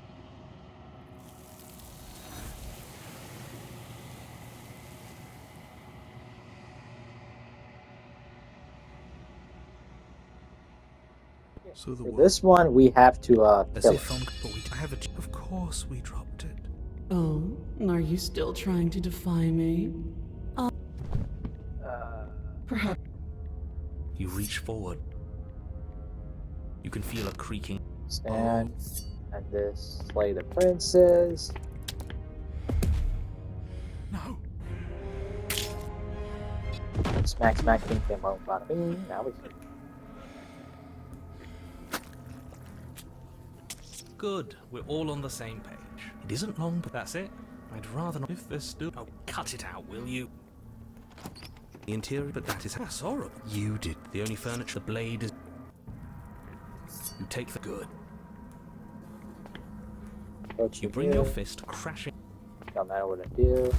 [SPEAKER 4] So the
[SPEAKER 1] For
[SPEAKER 4] world...
[SPEAKER 1] this one, we have to
[SPEAKER 2] As
[SPEAKER 1] kill
[SPEAKER 2] if
[SPEAKER 1] it.
[SPEAKER 2] I have a...
[SPEAKER 4] Of course we dropped it.
[SPEAKER 3] Oh, are you still trying to defy me? Perhaps.
[SPEAKER 2] You reach forward. You can feel a creaking.
[SPEAKER 1] Stand. And this. Slay the princess.
[SPEAKER 5] No.
[SPEAKER 1] Smack, smack, ping, ping, bong, bada, bing. Now we can.
[SPEAKER 2] Good, we're all on the same page. It isn't long, but that's it. I'd rather not... If there's still... Oh, cut it out, will you? The interior, but that is... That's horrible. You did. The only furniture, the blade is... You take the... Good.
[SPEAKER 1] Approach
[SPEAKER 2] You bring
[SPEAKER 1] here.
[SPEAKER 2] your fist crashing...
[SPEAKER 1] Don't matter what I do.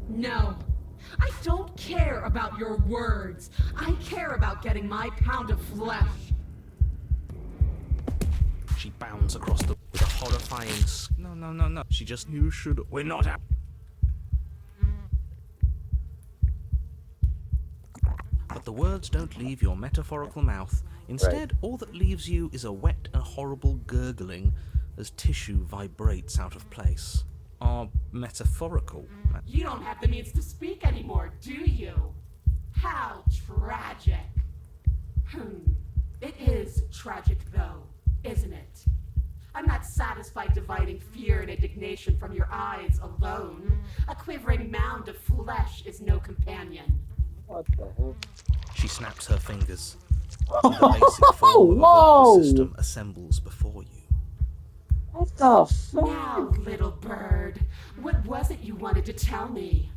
[SPEAKER 6] No. I don't care about your words. I care about getting my pound of flesh.
[SPEAKER 2] She bounds across the... With a horrifying... No. She just... You should... We're not out... But the words don't leave your metaphorical mouth. Instead, all that leaves you is a wet and horrible gurgling as tissue vibrates out of place. Are metaphorical.
[SPEAKER 6] You don't have the means to speak anymore, do you? How tragic. It is tragic, though, isn't it? I'm not satisfied dividing fear and indignation from your eyes alone. A quivering mound of flesh is no companion.
[SPEAKER 1] What the hell?
[SPEAKER 2] She snaps her fingers. The basic form of a
[SPEAKER 1] Whoa!
[SPEAKER 2] vocal system assembles before you.
[SPEAKER 1] What the fuck?
[SPEAKER 6] Now, little bird, what was it you wanted to tell me?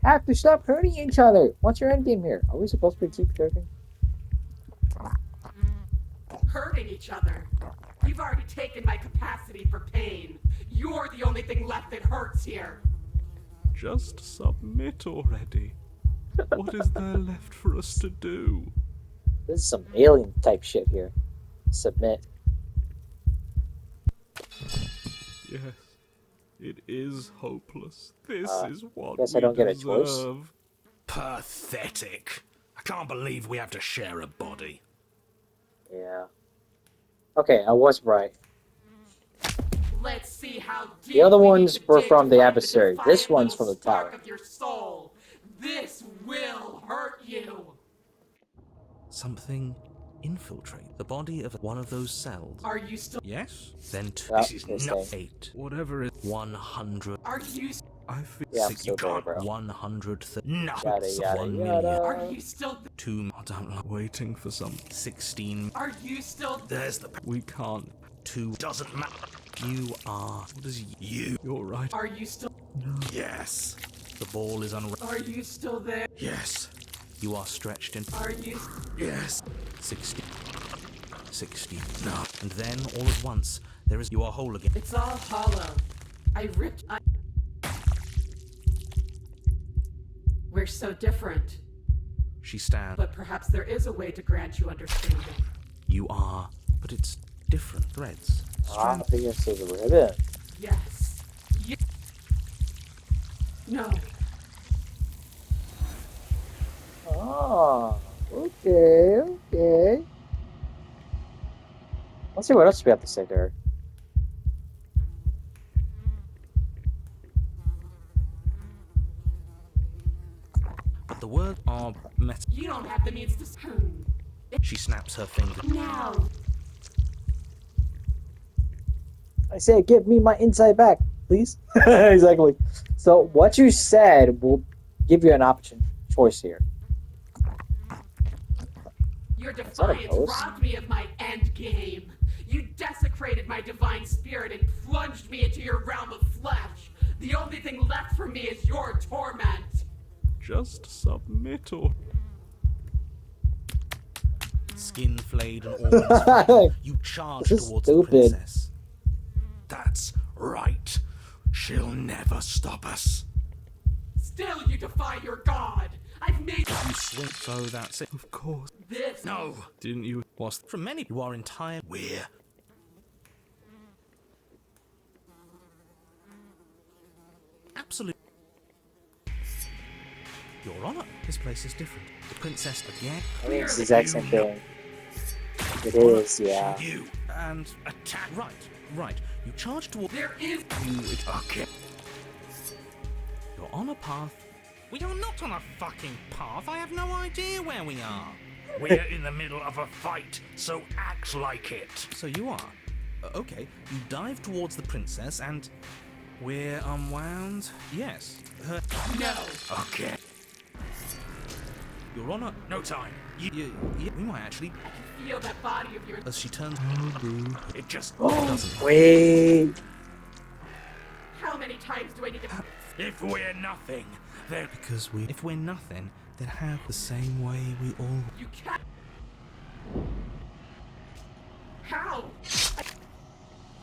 [SPEAKER 1] Have to stop hurting each other. What's your end game here? Are we supposed to be keep joking?
[SPEAKER 6] Hurting each other. You've already taken my capacity for pain. You're the only thing left that hurts here.
[SPEAKER 4] Just submit already. What is there left for us to do?
[SPEAKER 1] This is some alien type shit here. Submit.
[SPEAKER 4] Yes, it is hopeless. This is what
[SPEAKER 1] guess
[SPEAKER 4] we
[SPEAKER 1] I don't get a choice.
[SPEAKER 4] deserve.
[SPEAKER 5] Pathetic. I can't believe we have to share a body.
[SPEAKER 1] Yeah. Okay, I was right.
[SPEAKER 6] Let's see how deep
[SPEAKER 1] The other
[SPEAKER 6] we need
[SPEAKER 1] ones
[SPEAKER 6] to
[SPEAKER 1] were
[SPEAKER 6] dig
[SPEAKER 1] from
[SPEAKER 6] to
[SPEAKER 1] the
[SPEAKER 6] find
[SPEAKER 1] adversary.
[SPEAKER 6] defiant
[SPEAKER 1] This one's
[SPEAKER 6] little
[SPEAKER 1] from the
[SPEAKER 6] spark
[SPEAKER 1] tower.
[SPEAKER 6] of your soul. This will hurt you.
[SPEAKER 2] Something infiltrate the body of one of those cells.
[SPEAKER 6] Are you still?
[SPEAKER 2] Yes. Then two.
[SPEAKER 1] Oh,
[SPEAKER 5] This is
[SPEAKER 1] this
[SPEAKER 5] not
[SPEAKER 1] thing.
[SPEAKER 2] 8.
[SPEAKER 4] Whatever it
[SPEAKER 2] 100.
[SPEAKER 6] Are you?
[SPEAKER 4] I feel
[SPEAKER 1] Yeah, I'm
[SPEAKER 2] Six-
[SPEAKER 1] still there,
[SPEAKER 5] can't-
[SPEAKER 1] bro.
[SPEAKER 2] 100.
[SPEAKER 5] No.
[SPEAKER 1] Yada yada
[SPEAKER 2] 1
[SPEAKER 1] yada.
[SPEAKER 2] million.
[SPEAKER 6] Are you still?
[SPEAKER 2] 2.
[SPEAKER 4] I don't like waiting for some.
[SPEAKER 2] 16.
[SPEAKER 6] Are you still?
[SPEAKER 5] There's the.
[SPEAKER 4] We can't.
[SPEAKER 2] 2.
[SPEAKER 5] Doesn't matter.
[SPEAKER 2] You are. What is
[SPEAKER 5] You.
[SPEAKER 4] You're right.
[SPEAKER 6] Are you still?
[SPEAKER 5] Yes.
[SPEAKER 2] the ball is unwrapped.
[SPEAKER 6] Are you still there?
[SPEAKER 5] Yes.
[SPEAKER 2] You are stretched in
[SPEAKER 6] Are you?
[SPEAKER 5] Yes.
[SPEAKER 2] 60. 60. No. And then all at once there is. You are whole again.
[SPEAKER 6] It's all hollow. I ripped. We're so different,
[SPEAKER 2] She stands.
[SPEAKER 6] but perhaps there is a way to grant you understanding.
[SPEAKER 2] You are. But it's different threads.
[SPEAKER 1] Ah, I think I see the ribbon.
[SPEAKER 6] Yes. You... No.
[SPEAKER 1] Ah, okay, okay. Let's see what else we have to say to her.
[SPEAKER 2] But the words are met.
[SPEAKER 6] You don't have the means to.
[SPEAKER 2] She snaps her finger.
[SPEAKER 6] Now.
[SPEAKER 1] I say, give me my inside back, please. Exactly. So what you said will give you an option choice here.
[SPEAKER 6] Your
[SPEAKER 1] that a
[SPEAKER 6] defiance
[SPEAKER 1] ghost?
[SPEAKER 6] robbed me of my end game. You desecrated my divine spirit and plunged me into your realm of flesh. The only thing left for me is your torment.
[SPEAKER 4] Just submit or.
[SPEAKER 2] Skin flayed and organs flayed. You charge
[SPEAKER 1] This is
[SPEAKER 2] towards
[SPEAKER 1] stupid.
[SPEAKER 2] the princess.
[SPEAKER 5] That's right. She'll never stop us.
[SPEAKER 6] Still, you defy your god. I've made
[SPEAKER 2] You swing. So that's it.
[SPEAKER 4] Of course.
[SPEAKER 6] this.
[SPEAKER 5] No.
[SPEAKER 4] Didn't you?
[SPEAKER 2] Was from many you are entire.
[SPEAKER 5] We're.
[SPEAKER 2] Absolute. Your Honor, this place is different. The princess again,
[SPEAKER 1] I think it's the exact same thing. It is, yeah.
[SPEAKER 5] You.
[SPEAKER 2] and attack. Right. You charge toward.
[SPEAKER 6] There is.
[SPEAKER 2] You.
[SPEAKER 5] Okay.
[SPEAKER 2] You're on a path. We are not on a fucking path. I have no idea where we are.
[SPEAKER 5] We're in the middle of a fight, so act like it.
[SPEAKER 2] So you are. Okay. You dive towards the princess and. We're unwound. Yes. Her.
[SPEAKER 6] No.
[SPEAKER 5] Okay.
[SPEAKER 2] Your Honor.
[SPEAKER 5] No time.
[SPEAKER 2] We might actually.
[SPEAKER 6] Feel that body of yours.
[SPEAKER 2] As she turns.
[SPEAKER 5] It just.
[SPEAKER 2] Doesn't.
[SPEAKER 1] Wait.
[SPEAKER 6] How many times do I need to?
[SPEAKER 5] If we're nothing, then.
[SPEAKER 2] Because we. If we're nothing, then have the same way we all.
[SPEAKER 6] You can't. How?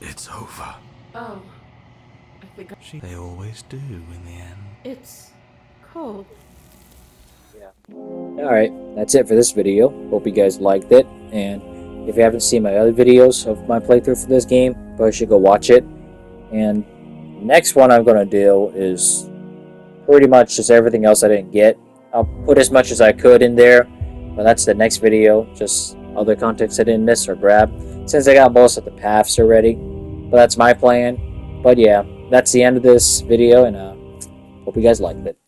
[SPEAKER 5] It's over.
[SPEAKER 6] Oh. I think
[SPEAKER 2] They always do in the end.
[SPEAKER 6] it's cold.
[SPEAKER 1] Alright, that's it for this video. Hope you guys liked it. And if you haven't seen my other videos of my playthrough for this game, you should go watch it. And next one I'm going to do is pretty much just everything else I didn't get. I'll put as much as I could in there. But that's the next video. Just other context I didn't miss or grab. Since I got most of the paths already. But that's my plan. But yeah, that's the end of this video. And hope you guys liked it.